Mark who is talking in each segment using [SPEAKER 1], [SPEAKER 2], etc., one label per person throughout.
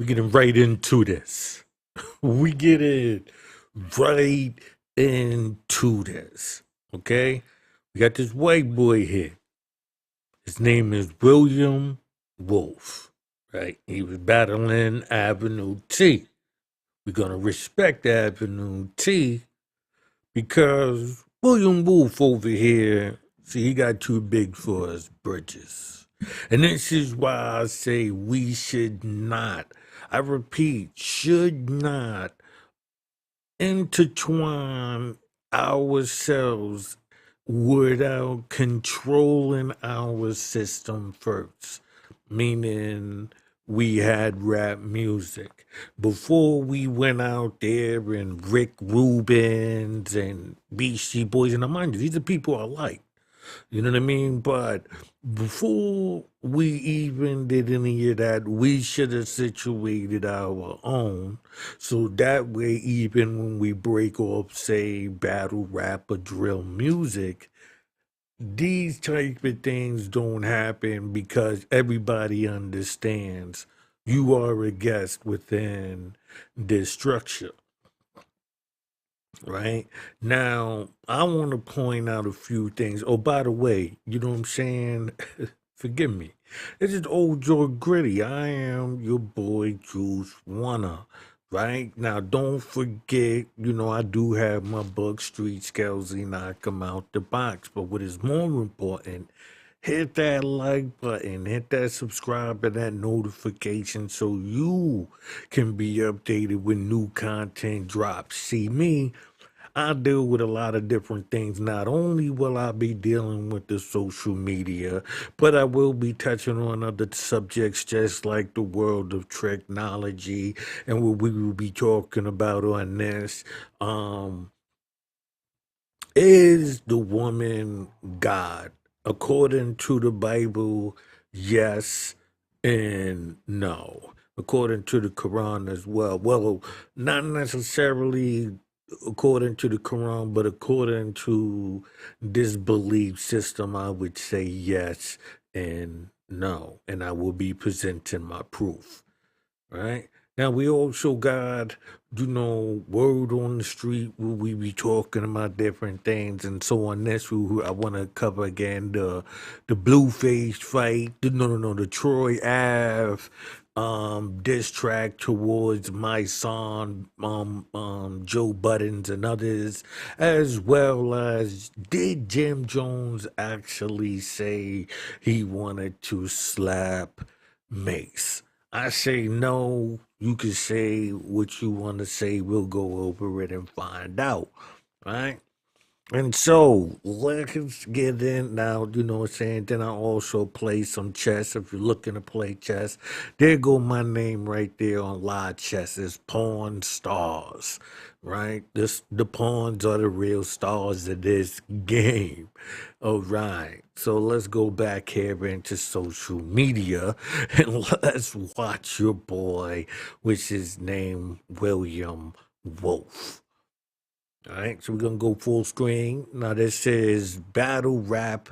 [SPEAKER 1] We're getting right into this. We get it right into this. Okay? We got this white boy here. His name is William Wolf. Right? He was battling Avenue T. We're gonna respect Avenue T because William Wolf over here, see, he got too big for his britches. And this is why I say we should not, I repeat, should not intertwine ourselves without controlling our system first. Meaning, we had rap music. Before we went out there and Rick Rubens and Beastie Boys, and mind you, these are people I like. You know what I mean? But before we even did any of that, we should have situated our own. So that way, even when we break off, say, battle rap or drill music, these type of things don't happen because everybody understands you are a guest within this structure. Right now, I want to point out a few things. Oh, by the way, you know what I'm saying? Forgive me. This is old Joe Gritty. I am your boy Juice Wanna. Right now, don't forget, I do have my book, Street Scales, and Knock 'em Out the Box. But what is more important, hit that like button, hit that subscribe and that notification so you can be updated when new content drops. See me, I deal with a lot of different things. Not only will I be dealing with the social media, but I will be touching on other subjects just like the world of technology and what we will be talking about on this. Um, is the woman God? According to the Bible, yes and no. According to the Quran as well. Well, not necessarily according to the Quran, but according to this belief system, I would say yes and no. And I will be presenting my proof. Right? Now we also got, word on the street where we be talking about different things and so on. That's who I want to cover again, the Blueface fight, the Troy Ave diss track towards my son, Joe Buttons and others, as well as did Jim Jones actually say he wanted to slap Mace? I say no. You can say what you want to say. We'll go over it and find out. Right? And so let's get in now. You know what I'm saying? Then I also play some chess. If you're looking to play chess, there go my name right there on live chess. It's Pawn Stars. Right? The pawns are the real stars of this game. All right. So let's go back here into social media and let's watch your boy, which is named William Wolf. All right, so we're gonna go full screen. Now this is Battle Rap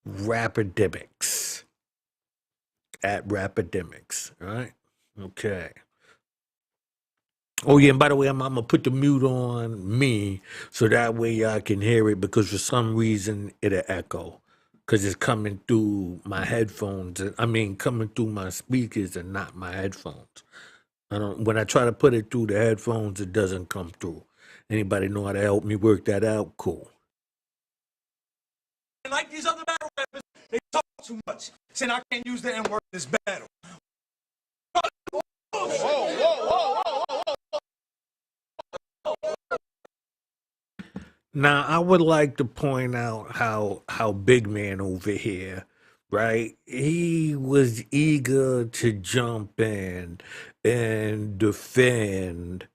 [SPEAKER 1] Rapidemics at Rapidemics. All right, okay. Oh yeah, and by the way, I'm gonna put the mute on me so that way y'all can hear it because for some reason it'll echo because it's coming through my headphones. I mean, coming through my speakers and not my headphones. I don't. When I try to put it through the headphones, it doesn't come through. Anybody know how to help me work that out? Cool.
[SPEAKER 2] And like these other battle rappers, they talk too much, saying I can't use the N word in this battle.
[SPEAKER 1] Now, I would like to point out how Big Man over here, right? He was eager to jump in and defend,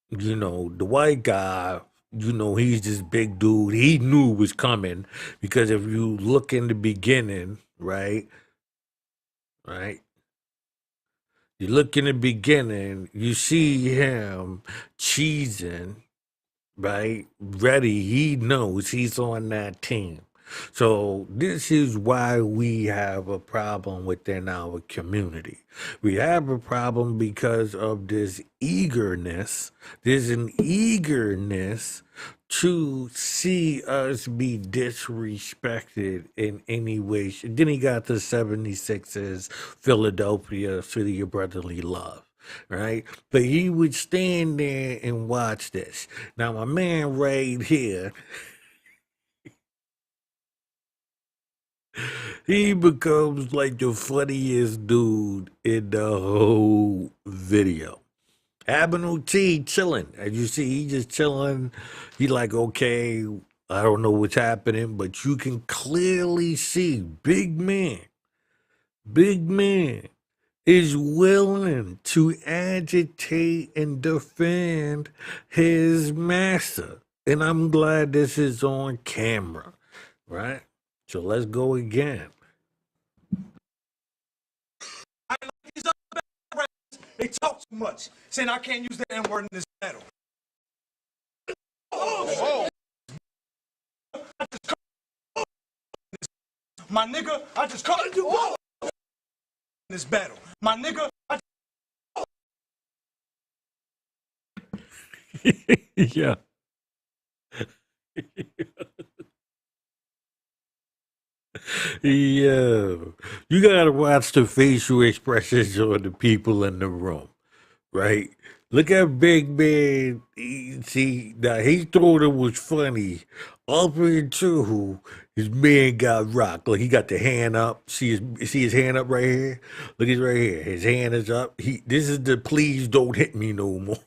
[SPEAKER 1] the white guy. He's this big dude. He knew it was coming because if you look in the beginning, right, right, you look in the beginning, you see him cheesing, right? Ready, he knows he's on that team. So this is why we have a problem within our community. We have a problem because of this eagerness. There's an eagerness to see us be disrespected in any way. Then he got the 76ers, Philadelphia, City of Brotherly Love. Right? But he would stand there and watch this. Now, my man right here, he becomes like the funniest dude in the whole video. Abinu T chilling. As you see, he just chilling. He like, okay, I don't know what's happening, but you can clearly see big man is willing to agitate and defend his master. And I'm glad this is on camera, right? So let's go again.
[SPEAKER 2] I like these other rappers. They talk too much, saying I can't use the N word in this battle. My nigga, I just called you in this battle. My nigga,
[SPEAKER 1] Yeah. Yeah. You gotta watch the facial expressions of the people in the room, right? Look at Big Man. See, now he thought it was funny up until his man got rocked. Like he got the hand up. See his hand up right here? Look, it's right here. His hand is up. This is the please don't hit me no more.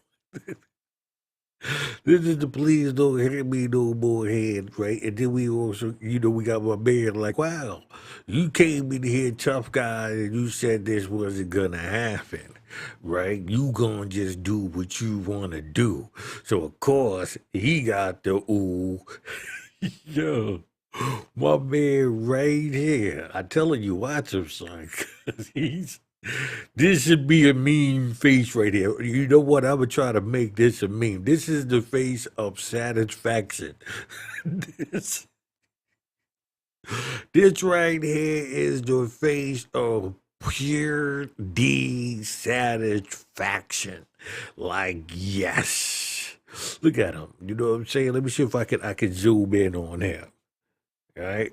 [SPEAKER 1] This is the please don't hit me no more head, right? And then we also, we got my man like, wow, you came in here tough guy and you said this wasn't gonna happen, right? You gonna just do what you wanna do. So of course he got the ooh, yo, my man right here. I telling you, watch him, son, 'cause this should be a meme face right here. You know what? I would try to make this a meme. This is the face of satisfaction. this, this right here is the face of pure dissatisfaction. Like, yes. Look at him. You know what I'm saying? Let me see if I can zoom in on him. All right.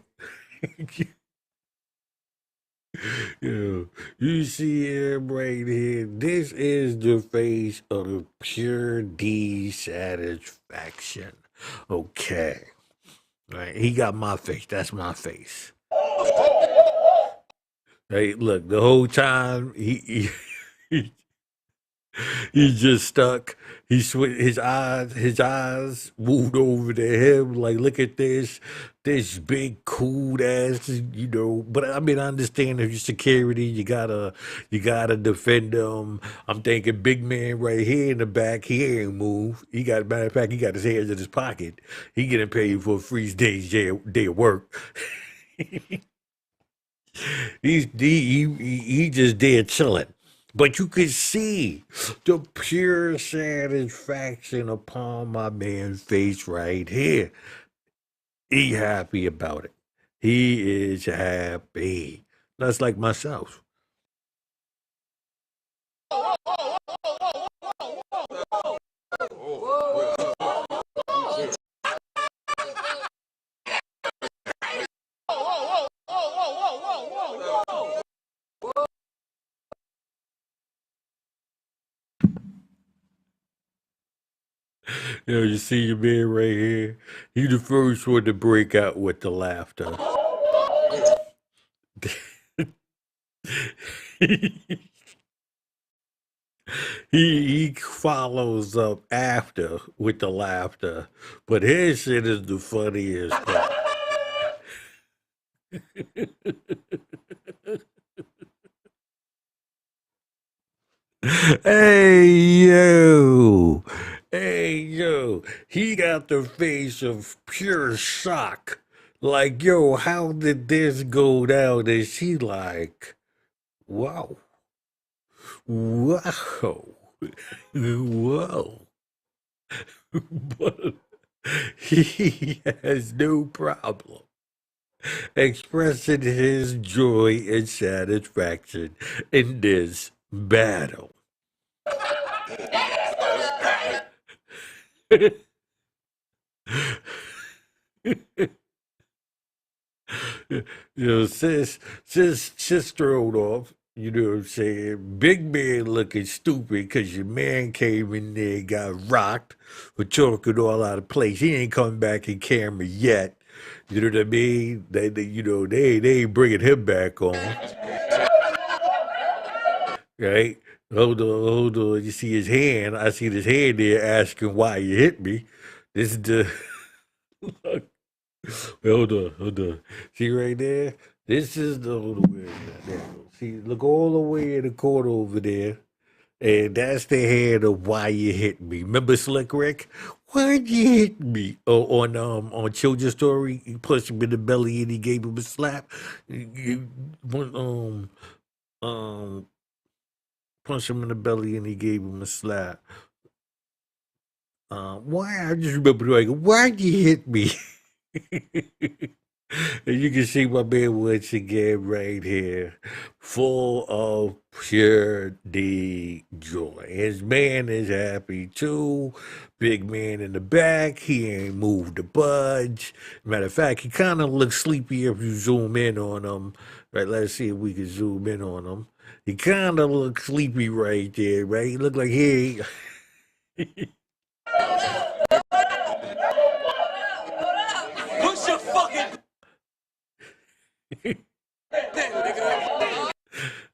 [SPEAKER 1] Yeah, you see him right here. This is the face of pure dissatisfaction. Okay. Right. He got my face. That's my face. Hey, look, the whole time he he's just stuck. His eyes moved over to him. Like, look at this big cool ass, But I mean, I understand if you're security, you gotta defend them. I'm thinking big man right here in the back. He ain't move. Matter of fact, he got his hands in his pocket. He getting paid for a free day of work. He just there chilling. But you could see the pure satisfaction upon my man's face right here. He happy about it. He is happy. That's like myself. You see your man right here? He the first one to break out with the laughter. he he follows up after with the laughter, but his shit is the funniest part. Hey yo, hey yo, he got the face of pure shock. Like, yo, how did this go down? And she like, wow, wow, whoa. But he has no problem. expressing his joy and satisfaction in this battle. You know, sis throwed off. You know what I'm saying? Big man looking stupid because your man came in there and got rocked for talking all out of place. He ain't coming back in camera yet. You know what I mean? They ain't bringing him back on, right? Hold on. You see his hand? I see his hand there asking why you hit me. This is the hold on. See right there? This is the hold on, where is that? There it goes. See, look all the way in the corner over there. And that's the head of why you hit me. Remember Slick Rick? Why'd you hit me? Oh, on Children's Story, he punched him in the belly and he gave him a slap. When, um punched him in the belly and he gave him a slap. Why I just remember like, why'd you hit me? And you can see my man once again right here, full of pure joy. His man is happy too. Big man in the back, he ain't moved a budge. Matter of fact, he kind of looks sleepy if you zoom in on him. Right, let's see if we can zoom in on him. He kind of looks sleepy right there, right? He look like he ain't.
[SPEAKER 2] Push your fucking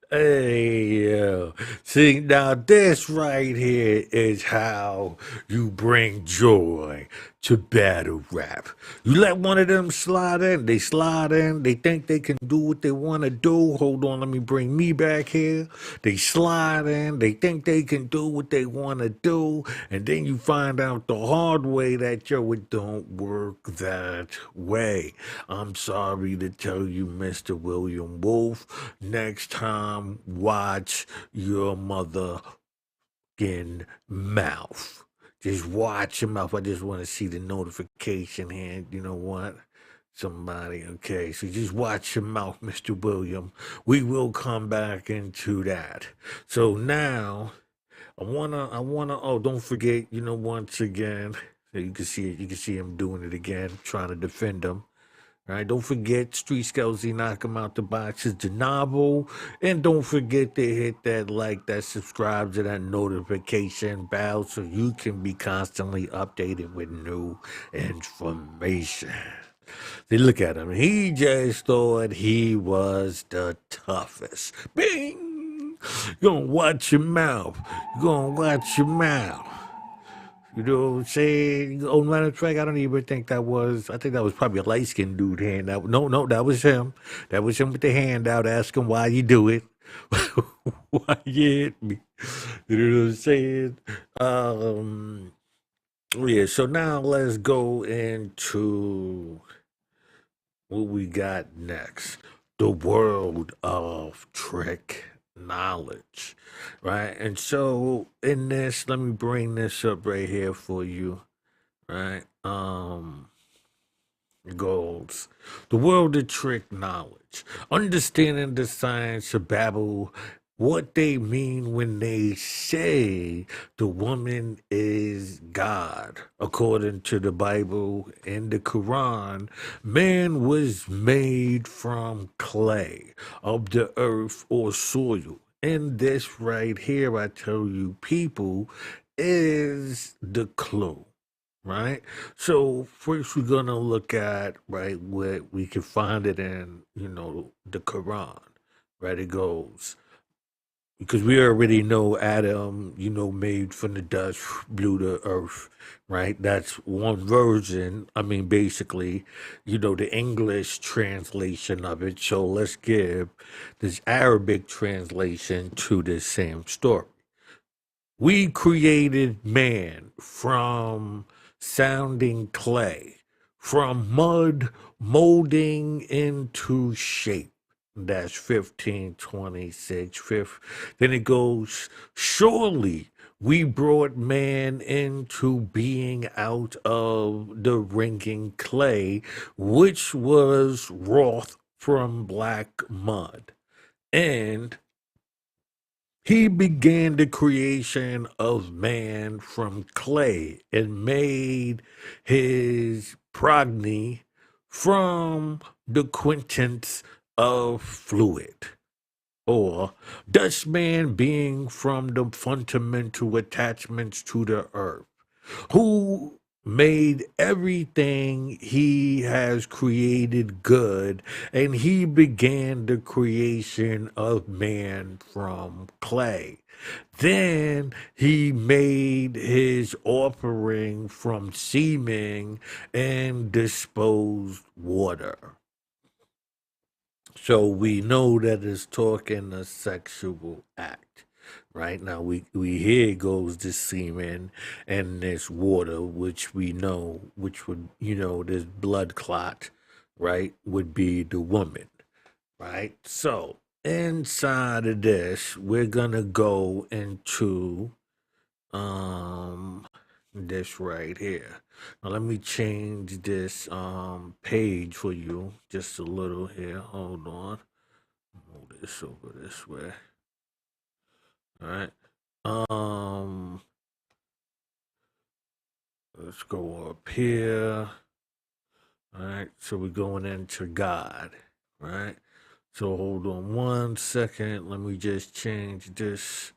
[SPEAKER 1] Hey, see, now this right here is how you bring joy to battle rap. You let one of them slide in, they think they can do what they want to do. Hold on, let me bring me back here. They slide in, they think they can do what they want to do, and then you find out the hard way that, yo, it don't work that way. I'm sorry to tell you, Mr. William Wolf, next time, watch your motherfucking mouth. Just watch your mouth. I just want to see the notification here. You know what? Somebody, okay. So just watch your mouth, Mr. William. We will come back into that. So now I wanna oh, don't forget, once again, so you can see him doing it again, trying to defend him. All right, don't forget Street Skelzy, knock him out the box is the novel. And don't forget to hit that like, that subscribe to that notification bell so you can be constantly updated with new information. See, look at him. He just thought he was the toughest. Bing! You're gonna watch your mouth. You're gonna watch your mouth. You know what I'm saying? Oh, matter of fact, I don't even think that was. I think that was probably a light skinned dude hand out. No, that was him. That was him with the hand out asking why you do it. Why you hit me? You know what I'm saying? Yeah, so now let's go into what we got next. The world of trick knowledge, right? And so in this, let me bring this up right here for you, right? Goals. The world of trick knowledge. Understanding the science of Babel, what they mean when they say the woman is God. According to the Bible and the Quran, man was made from clay of the earth or soil. And this right here, I tell you, people, is the clue, right? So first we're gonna look at, right, what we can find it in, the Quran, right? It goes, because we already know Adam, made from the dust, blew the earth, right? That's one version. I mean, basically, the English translation of it. So let's give this Arabic translation to this same story. We created man from sounding clay, from mud molding into shape. That's 1526. Fifth. Then it goes, surely We brought man into being out of the ringing clay, which was wrought from black mud. And he began the creation of man from clay and made his progeny from the quintessence of fluid, or Dutchman being from the fundamental attachments to the earth, who made everything he has created good, and he began the creation of man from clay. Then he made his offering from seeming and disposed water. So we know that it's talking a sexual act. Right now, we here goes the semen and this water, which we know, which would, this blood clot, right, would be the woman, right? So inside of this, we're gonna go into um this right here. Now let me change this page for you just a little here. Hold on. Move this over this way. All right. Um let's go up here. All right. So we're going into God. Right? So hold on 1 second. Let me just change this.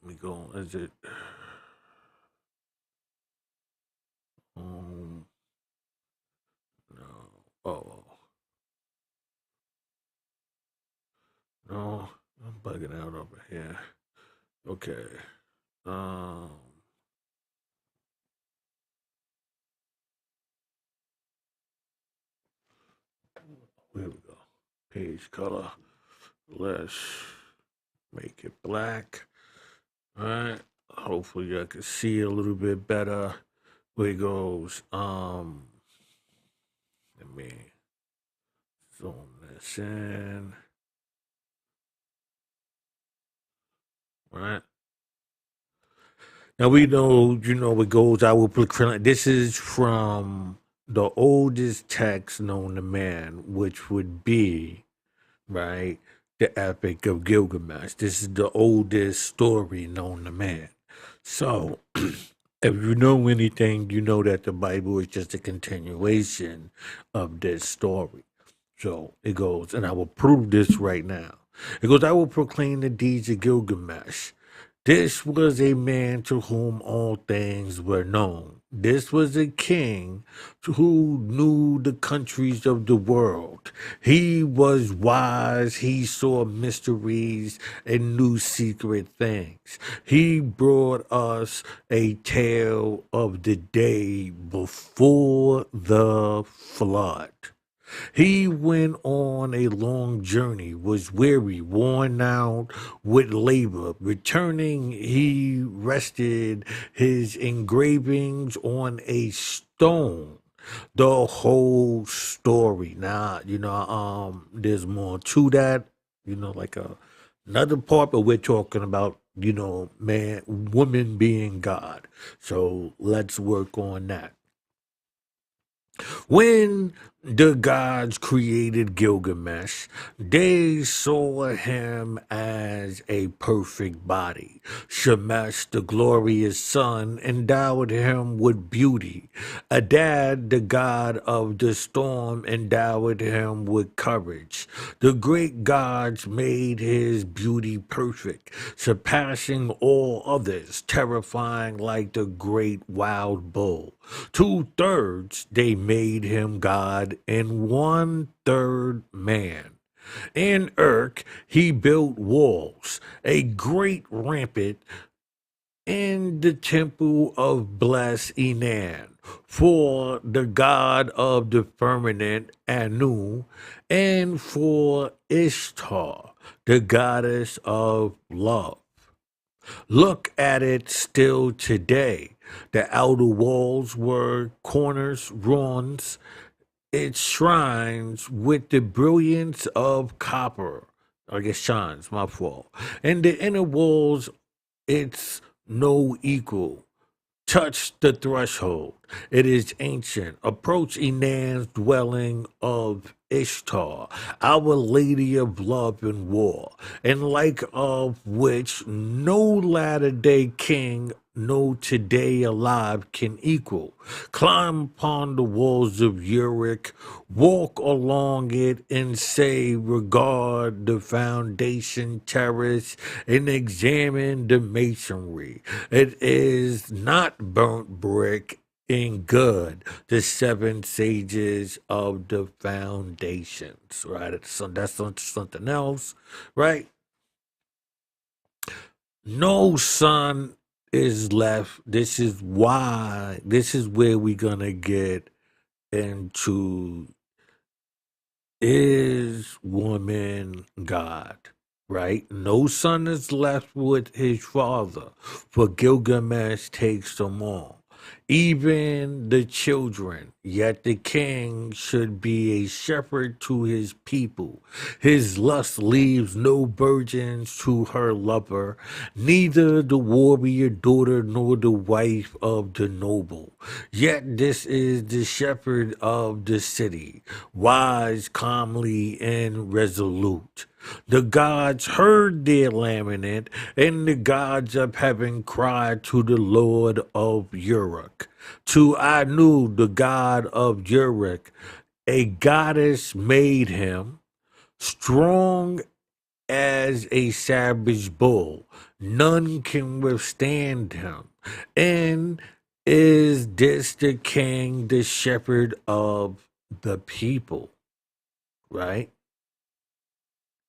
[SPEAKER 1] Let me go. Is it no. Oh no. I'm bugging out over here. Okay. Um Here we go. Page color. Let's make it black. All right. Hopefully I can see a little bit better. Where it goes. Let me zoom this in. All right. Now we know, it goes. I will proclaim. This is from the oldest text known to man, which would be, right, the Epic of Gilgamesh. This is the oldest story known to man. So, if you know anything, you know that the Bible is just a continuation of this story. So it goes, and I will prove this right now. It goes, I will proclaim the deeds of Gilgamesh. This was a man to whom all things were known. This was a king who knew the countries of the world. He was wise, he saw mysteries and knew secret things. He brought us a tale of the day before the flood. He went on a long journey, was weary, worn out with labor. Returning, he rested his engravings on a stone. The whole story. Now, there's more to that, like another part, but we're talking about, man, woman being God. So let's work on that. When the gods created Gilgamesh, they saw him as a perfect body. Shemesh, the glorious sun, endowed him with beauty. Adad, the god of the storm, endowed him with courage. The great gods made his beauty perfect, surpassing all others, terrifying like the great wild bull. 2/3 they made him God, and 1/3 man. In Urk, he built walls, a great rampart in the temple of blessed Enan, for the god of the firmament Anu, and for Ishtar, the goddess of love. Look at it still today. The outer walls were corners, ruins, its shrines with the brilliance of copper. I guess shines, my fault. And the inner walls its no equal. Touch the threshold. It is ancient. Approach Enan's dwelling of Ishtar, our lady of love and war, and like of which no latter day king, no today alive can equal. Climb upon the walls of Uruk, walk along it and say, regard the foundation terrace and examine the masonry. It is not burnt brick and good, the seven sages of the foundations, right? So that's something else, right? No son is left. This is where we're gonna get into, is woman God, right? No son is left with his father, for Gilgamesh takes them all, even the children. Yet the king should be a shepherd to his people. His lust leaves no virgins to her lover, neither the warrior daughter nor the wife of the noble. Yet this is the shepherd of the city, wise, calmly, and resolute. The gods heard their lament, and the gods of heaven cried to the Lord of Uruk. To Anu, the god of Uruk, a goddess made him, strong as a savage bull. None can withstand him. And is this the king, the shepherd of the people? Right?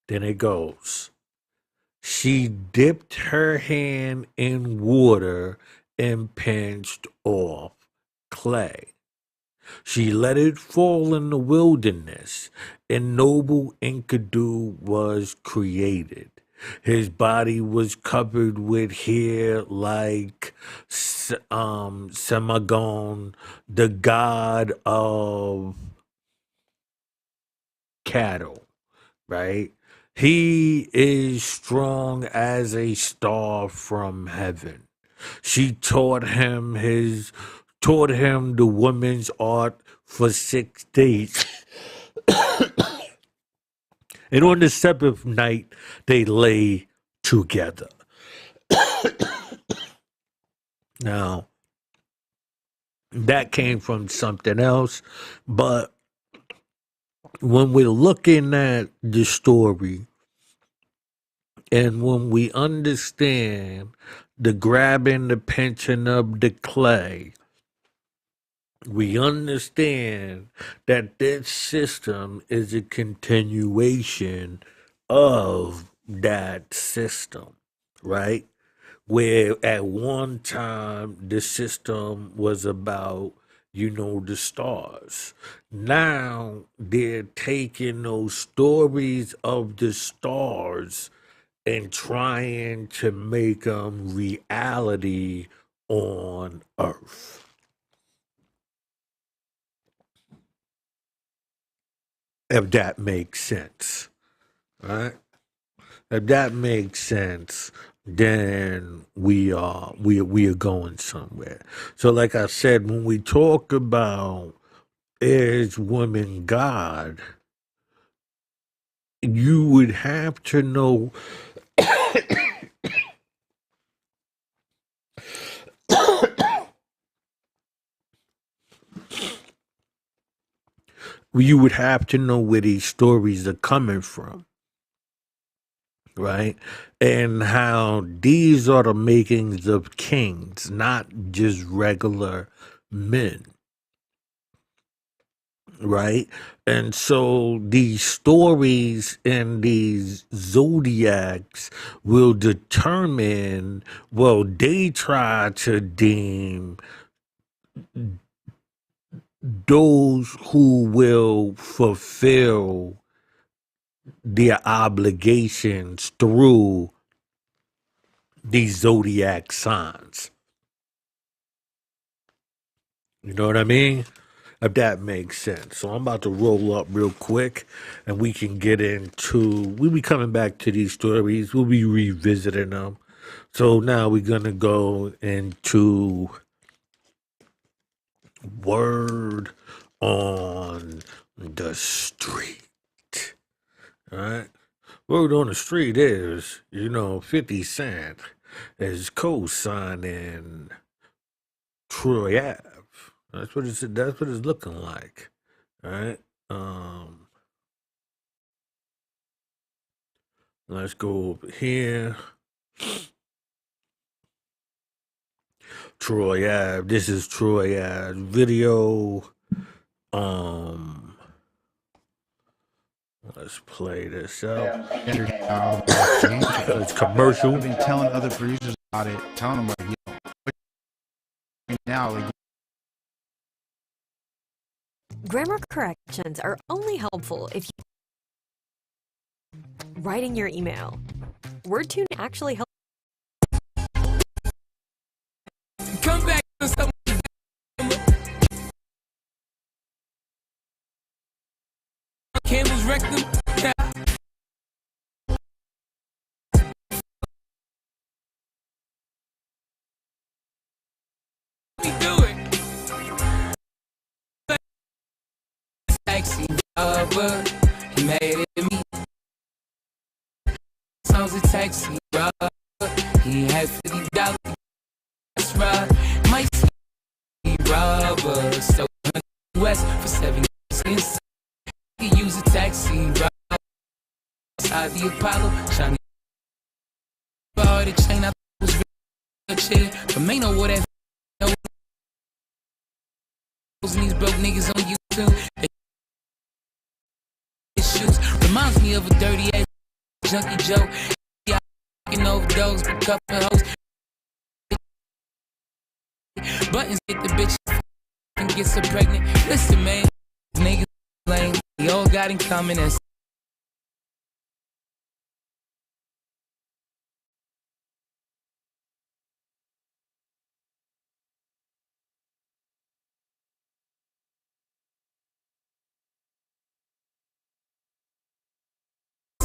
[SPEAKER 1] Then it goes. She dipped her hand in water and pinched off clay. She let it fall in the wilderness, and noble Enkidu was created. His body was covered with hair like Semagon, the god of cattle, right? He is strong as a star from heaven. She taught him the woman's art for 6 days. And on the seventh night they lay together. Now, that came from something else, but when we're looking at the story and when we understand the grabbing, the pinching of the clay, we understand that this system is a continuation of that system, right? Where at one time the system was about, the stars. Now they're taking those stories of the stars and trying to make them reality on Earth. If that makes sense, right? If that makes sense, then we are going somewhere. So, like I said, when we talk about is woman God, you would have to know. You would have to know where these stories are coming from, right? And how these are the makings of kings, not just regular men, right? And so these stories and these zodiacs will determine, well, they try to deem those who will fulfill their obligations through these zodiac signs. You know what I mean? If that makes sense. So I'm about to roll up real quick and we can get into, we'll be coming back to these stories. We'll be revisiting them. So now we're gonna go into word on the street. All right. Word on the street is, 50 Cent is co-signing Troy Ave. That's what it's looking like. All right. Let's go over here. Troy Ave. This is Troy Ave video. Let's play this out. It's commercial.
[SPEAKER 3] I've been telling other producers about it, telling them like, now, like,
[SPEAKER 4] Grammar corrections are only helpful if you writing your email. WordTune actually helps.
[SPEAKER 5] Come back to some Campbell's rectum. We do it. Taxi driver, he made it to me. Sounds a taxi driver, he had $50. That's right, my robber, so West for 7 years. He use a taxi driver outside the Apollo, shiny. Bar the chain, I was real chill, but may know what that. These broke niggas on YouTube. Issues reminds me of a dirty ass junkie Joe. Yeah, fucking overdose, but couple hoes. Buttons get the bitch and gets her pregnant. Listen, man, niggas lame. We all got in common as.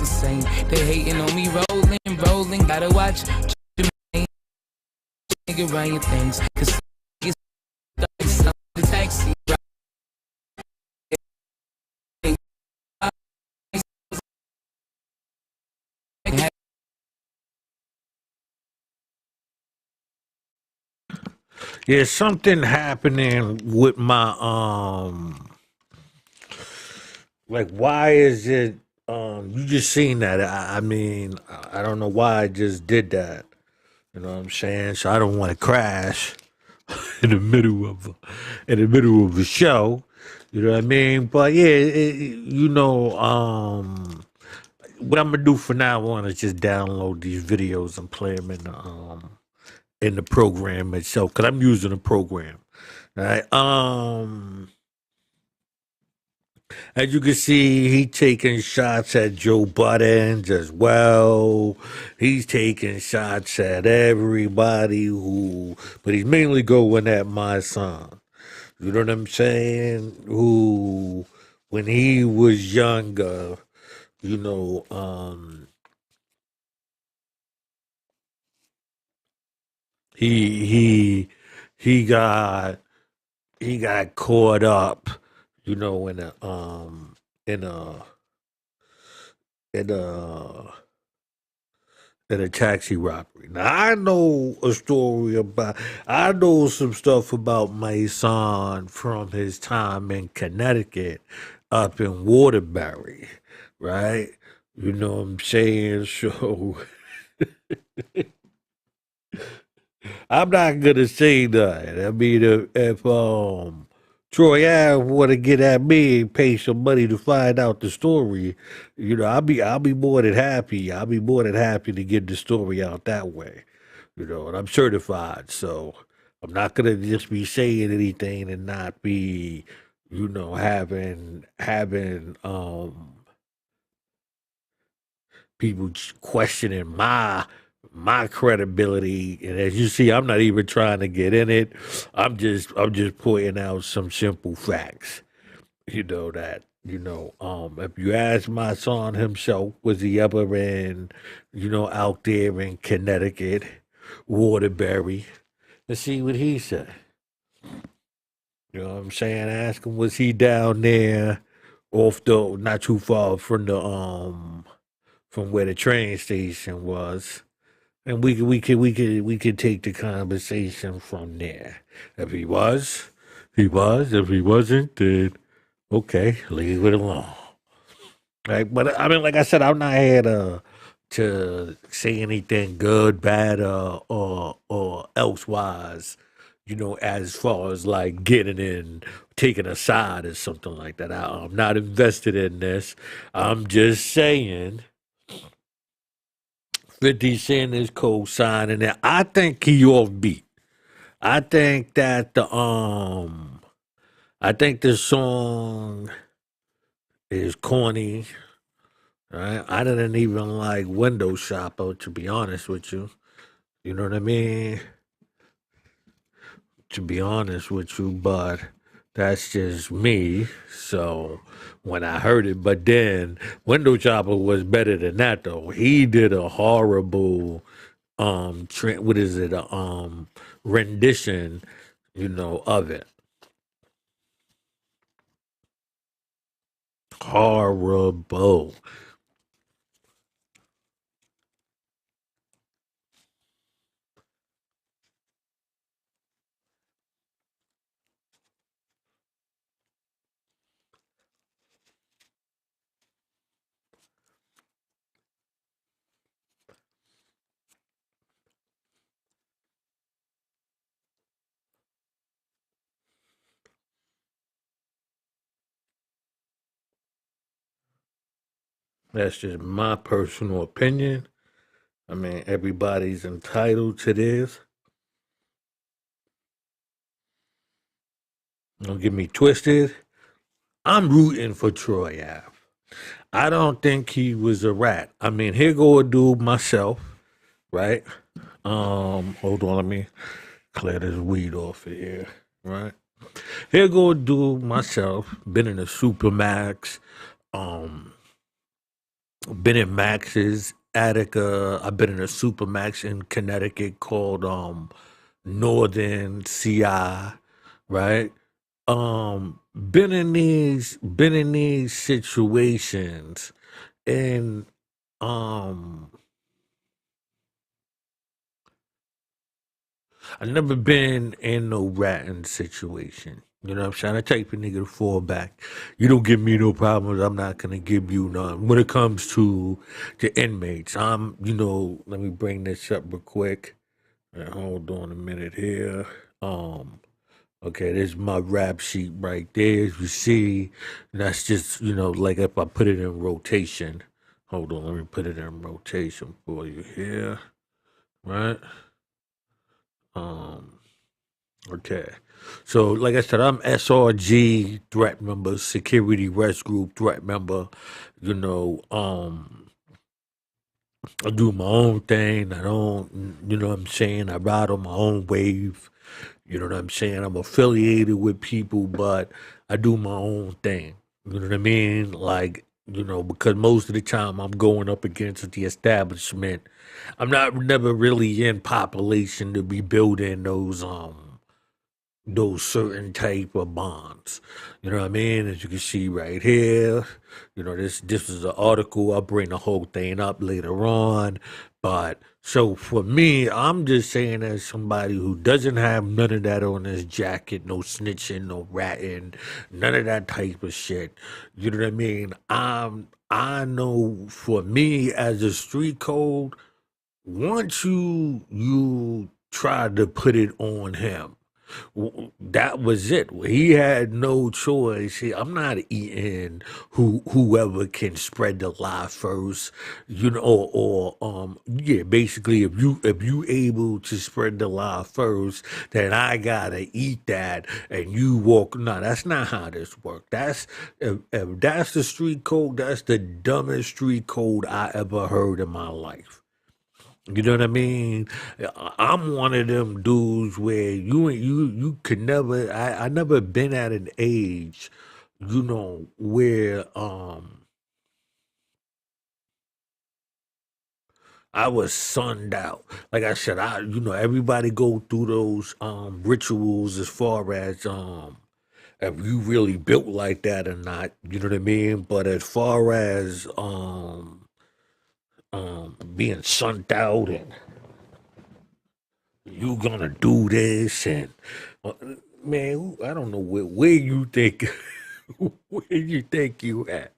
[SPEAKER 5] Same. They hating on me, rolling. Gotta watch the nigga run your things. Cause it's the taxi.
[SPEAKER 1] Yeah, something happening with my like why is it you just seen that. I mean, I don't know why I just did that. You know what I'm saying? So I don't want to crash in the middle of a show. You know what I mean? But yeah, what I'm gonna do for now on is just download these videos and play them in the program itself because I'm using a program. All right. As you can see, he taking shots at Joe Budden as well. He's taking shots at everybody but he's mainly going at my son. You know what I'm saying? Who, when he was younger, he he got caught up, in in a in a in a taxi robbery. Now I know some stuff about my son from his time in Connecticut, up in Waterbury, right? You know what I'm saying? So I'm not gonna say that. I mean, if Troy Ave want to get at me and pay some money to find out the story, I'll be more than happy. I'll be more than happy to get the story out that way. And I'm certified, so I'm not gonna just be saying anything and not be, having people questioning my credibility. And as you see, I'm not even trying to get in it. I'm just pointing out some simple facts. That If you ask my son himself, was he ever out there in Connecticut, Waterbury, let's see what he said. You know what I'm saying? Ask him, was he down there off not too far from from where the train station was, and we could take the conversation from there. If he was, he was. If he wasn't, then okay, leave it alone. Right? But I mean, like I said, I'm not here to say anything good, bad, or elsewise. As far as like getting in, taking a side or something like that. I'm not invested in this. I'm just saying 50 Cent is co-signing it. I think he offbeat. I think that the song is corny. Right? I didn't even like Window Shopper, to be honest with you. You know what I mean? To be honest with you, but that's just me. So when I heard it, but then Window Chopper was better than that though. He did a horrible what is it? Rendition, of it. Horrible. That's just my personal opinion. I mean, everybody's entitled to this. Don't get me twisted. I'm rooting for Troy Ave. I don't think he was a rat. I mean, here go a dude myself, right? Hold on, let me clear this weed off of here, right? Here go a dude myself, been in a Supermax, um, been in Max's, Attica. I've been in a Supermax in Connecticut called Northern CI, right? Been in these situations, and um I never been in no ratting situation. You know what I'm saying? I type a nigga to fall back. You don't give me no problems, I'm not gonna give you none. When it comes to the inmates, let me bring this up real quick. Hold on a minute here. Okay, this is my rap sheet right there. As you see, that's just, like if I put it in rotation. Hold on, let me put it in rotation for you here. Right? Um, okay. So, like I said, I'm SRG threat member, security rest group threat member. You know, um, I do my own thing. I don't, you know what I'm saying? I ride on my own wave. You know what I'm saying? I'm affiliated with people, but I do my own thing. You know what I mean? Like, because most of the time I'm going up against the establishment. I'm not never really in population to be building those certain type of bonds. You know what I mean? As you can see right here, this is an article. I'll bring the whole thing up later on. But so for me, I'm just saying as somebody who doesn't have none of that on his jacket, no snitching, no ratting, none of that type of shit. You know what I mean? I know for me as a street code, once you try to put it on him, that was it. He had no choice. I'm not eating whoever can spread the lie first, yeah. Basically, if you able to spread the lie first, then I gotta eat that, and you walk. No, that's not how this works. If that's the street code, that's the dumbest street code I ever heard in my life. You know what I mean? I'm one of them dudes where you could never. I never been at an age where I was sunned out. Like I said, everybody go through those rituals as far as if you really built like that or not, you know what I mean? But as far as being sunned out and you gonna do this and uh, man, I don't know where you think where you think you at.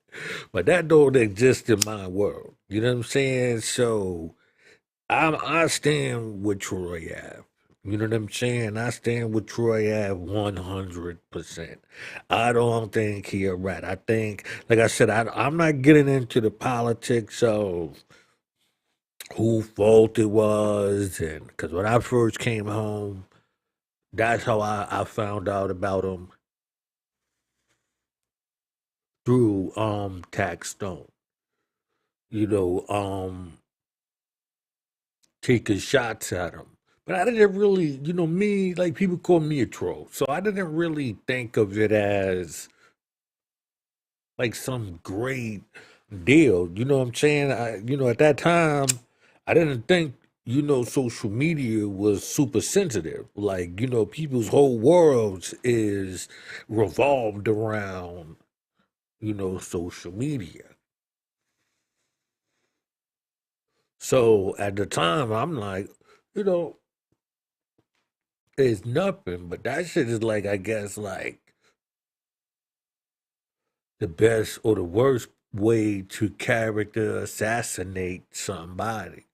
[SPEAKER 1] But that don't exist in my world. You know what I'm saying? So I stand with Troy Ave. You know what I'm saying? I stand with Troy Ave 100%. I don't think he a rat. I think, like I said, I'm not getting into the politics of who fault it was, and because when I first came home, that's how I found out about him through Tax Stone. You know, taking shots at him. But I didn't really, me, like people call me a troll. So I didn't really think of it as like some great deal. You know what I'm saying? At that time, I didn't think, social media was super sensitive. Like, people's whole worlds is revolved around, social media. So at the time, I'm like, you know, it's nothing, but that shit is like, I guess, like the best or the worst way to character assassinate somebody.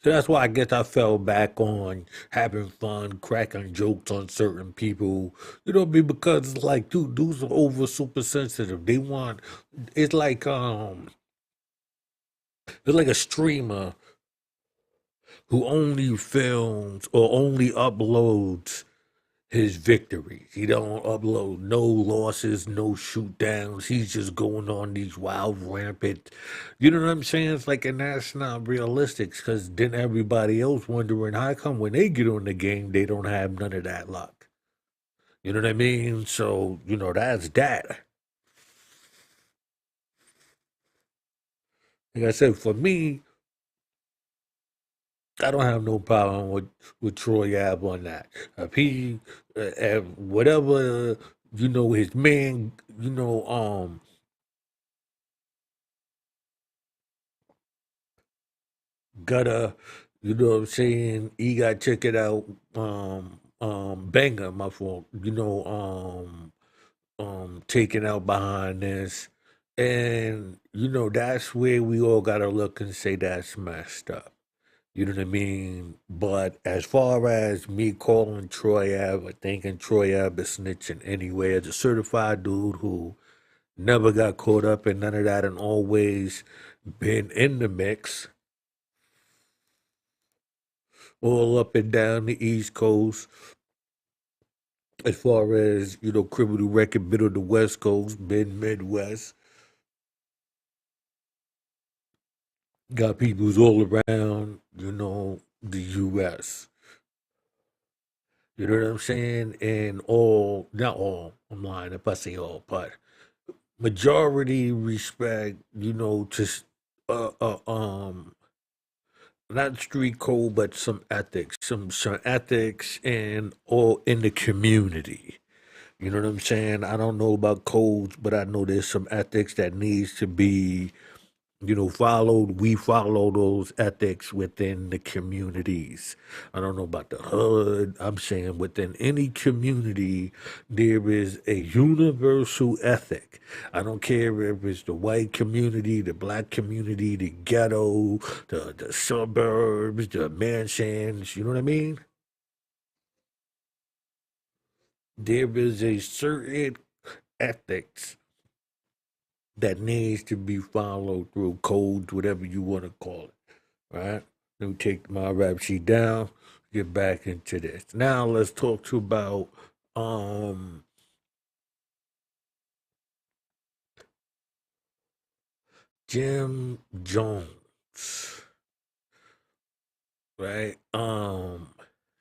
[SPEAKER 1] So that's why I guess I fell back on having fun, cracking jokes on certain people. Because it's like, dude, dudes are over super sensitive. It's like it's like a streamer who only films or only uploads his victories. He don't upload no losses, no shoot downs. He's just going on these wild rampant. You know what I'm saying? It's like, and that's not realistic because then everybody else wondering how come when they get on the game they don't have none of that luck. You know what I mean? So that's that. Like I said, for me, I don't have no problem with Troy Ave on that. If he, if whatever his man, gotta, what I'm saying? He got check it out. Banger, my fault. Taken out behind this, and that's where we all gotta look and say that's messed up. You know what I mean? But as far as me calling Troy Ave or thinking Troy Ave is snitching anyway, as a certified dude who never got caught up in none of that and always been in the mix, all up and down the East Coast, as far as, criminal record, been on the West Coast, been Midwest, got peoples all around, the US. You know what I'm saying? And all, not all, I'm lying if I say all, but majority respect, just uh, uh, um, not street code, but some ethics, some ethics, and all in the community. You know what I'm saying? I don't know about codes, but I know there's some ethics that needs to be followed. We follow those ethics within the communities. I don't know about the hood. I'm saying within any community, there is a universal ethic. I don't care if it's the white community, the black community, the ghetto, the suburbs, the mansions. You know what I mean? There is a certain ethics that needs to be followed through codes, whatever you want to call it. Right? Let me take my rap sheet down, get back into this. Now let's talk to about um Jim Jones. right?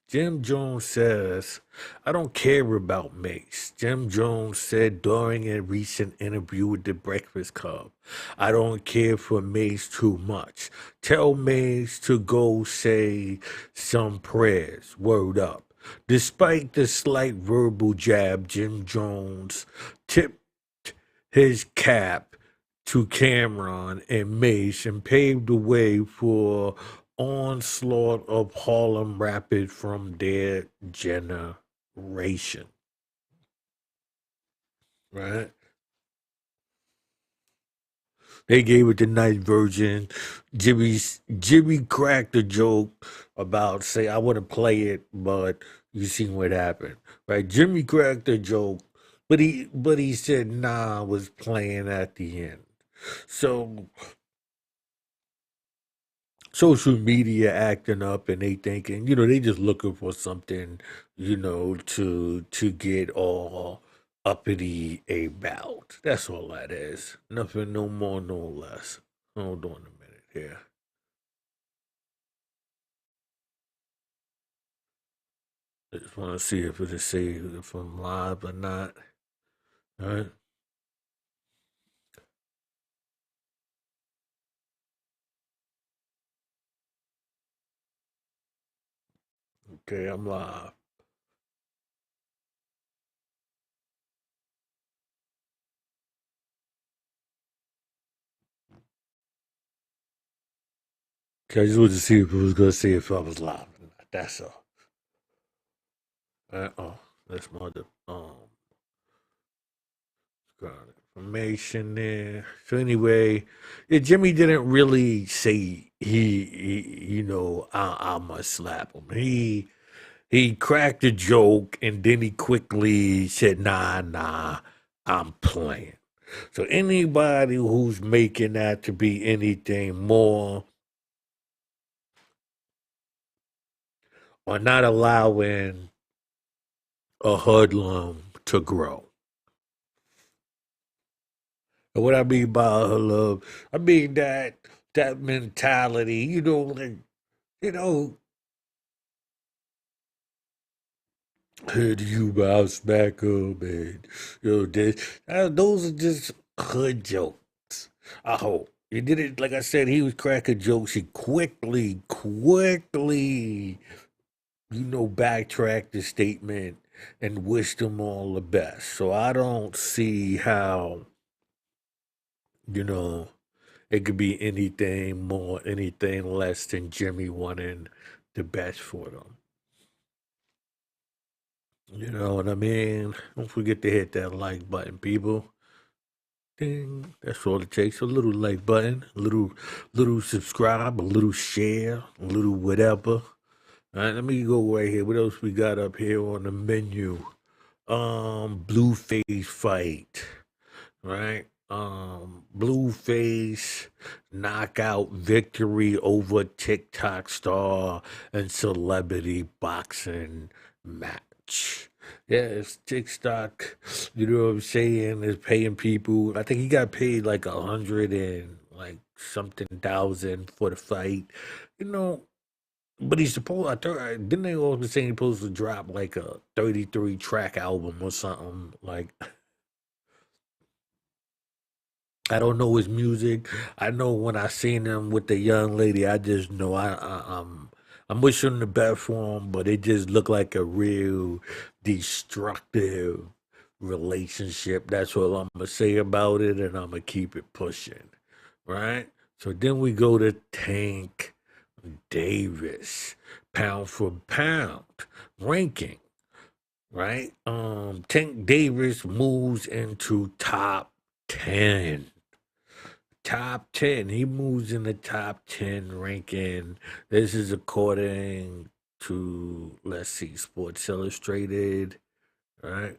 [SPEAKER 1] Jim Jones says, I don't care about Mace. Jim Jones said during a recent interview with the Breakfast Club, I don't care for Mace too much. Tell Mace to go say some prayers. Word up. Despite the slight verbal jab, Jim Jones tipped his cap to Cameron and Mace and paved the way for onslaught of Harlem Rapid from their generation. Right? They gave it the nice version. Jimmy cracked a joke about say I want to play it, but you seen what happened, right? Jimmy cracked a joke, but he said nah was playing at the end. So social media acting up and they thinking, they just looking for something, to get all uppity about. That's all that is. Nothing no more, no less. Hold on a minute here. I just want to see if it say if I'm live or not. All right. Okay, I'm live. Okay, I just wanted to see if it was gonna say if I was live or not. That's all. Oh, that's my other got information there. So anyway, yeah, Jimmy didn't really say I must slap him. He cracked a joke and then he quickly said, nah, I'm playing. So anybody who's making that to be anything more or not allowing a hoodlum to grow. And what I mean by hoodlum, I mean that mentality, like, you know, heard you bounce back up and those are just hood jokes. I hope. He did it like I said, he was cracking jokes. He quickly, backtracked the statement and wished them all the best. So I don't see how, it could be anything more, anything less than Jimmy wanting the best for them. You know what I mean? Don't forget to hit that like button, people. Ding. That's all it takes. A little like button, a little subscribe, a little share, a little whatever. All right, let me go right here. What else we got up here on the menu? Blueface fight. Right? Blueface knockout victory over TikTok star and celebrity boxing match. Yeah, it's TikTok, you know what I'm saying, is paying people. I think he got paid like 100 and like something thousand for the fight. You know, but he's supposed, didn't they always be saying he's supposed to drop like a 33 track album or something? Like, I don't know his music. I know when I seen him with the young lady, I just know I'm wishing the best for him, but it just looked like a real destructive relationship. That's what I'm gonna say about it, and I'm gonna keep it pushing, right? So then we go to Tank Davis, pound for pound ranking, right? Tank Davis moves into top 10. Top 10. He moves in the top 10 ranking. This is according to, let's see, Sports Illustrated, right?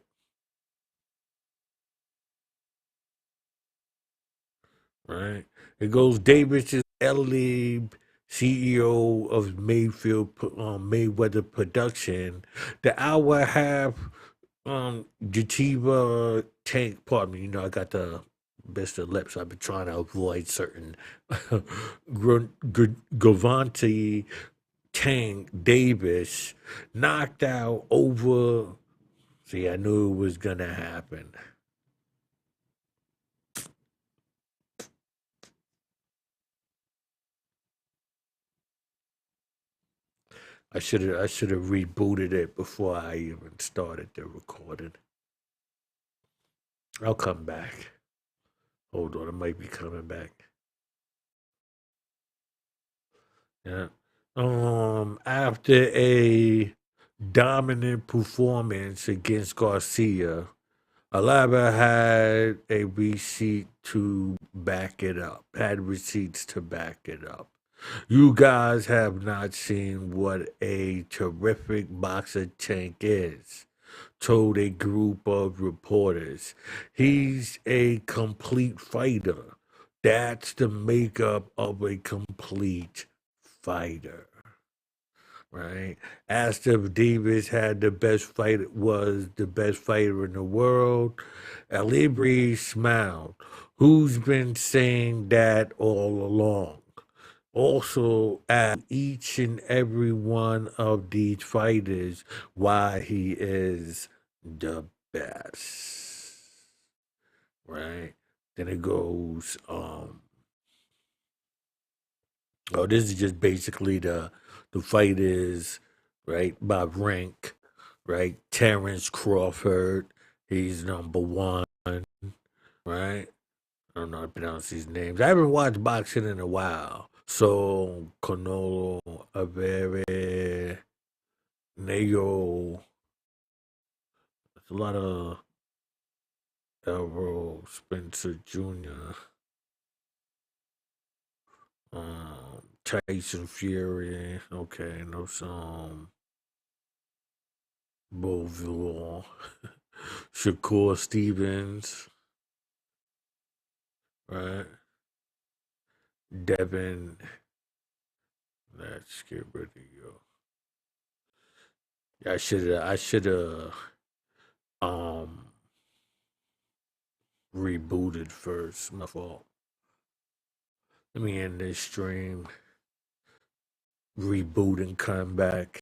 [SPEAKER 1] Right. It goes Davis is Ellieb, CEO of Mayweather Production. The hour and a half, Jativa Tank, pardon me, I got the best of lips. I've been trying to avoid certain Gavanti Tank Davis knocked out over. See, I knew it was gonna happen. I should have rebooted it before I even started the recording. I'll come back. Hold on, I might be coming back. Yeah. After a dominant performance against Garcia, Alaba had a receipt to back it up. Had receipts to back it up. You guys have not seen what a terrific boxer Tank is, told a group of reporters. He's a complete fighter. That's the makeup of a complete fighter, right? Asked if Davis had was the best fighter in the world. Alibri smiled. Who's been saying that all along? Also asked each and every one of these fighters why he is the best, right? Then it goes, oh, this is just basically the fighters, right, by rank, right? Terrence Crawford, he's number one, right? I don't know how to pronounce these names. I haven't watched boxing in a while. So, Canolo, Avere, Nayo, there's a lot of Errol Spencer Jr., Tyson Fury, okay, no some Beauville, Shakur Stevens, right? Devin, let's get rid of you. I should have rebooted first. My fault. Let me end this stream, reboot and come back.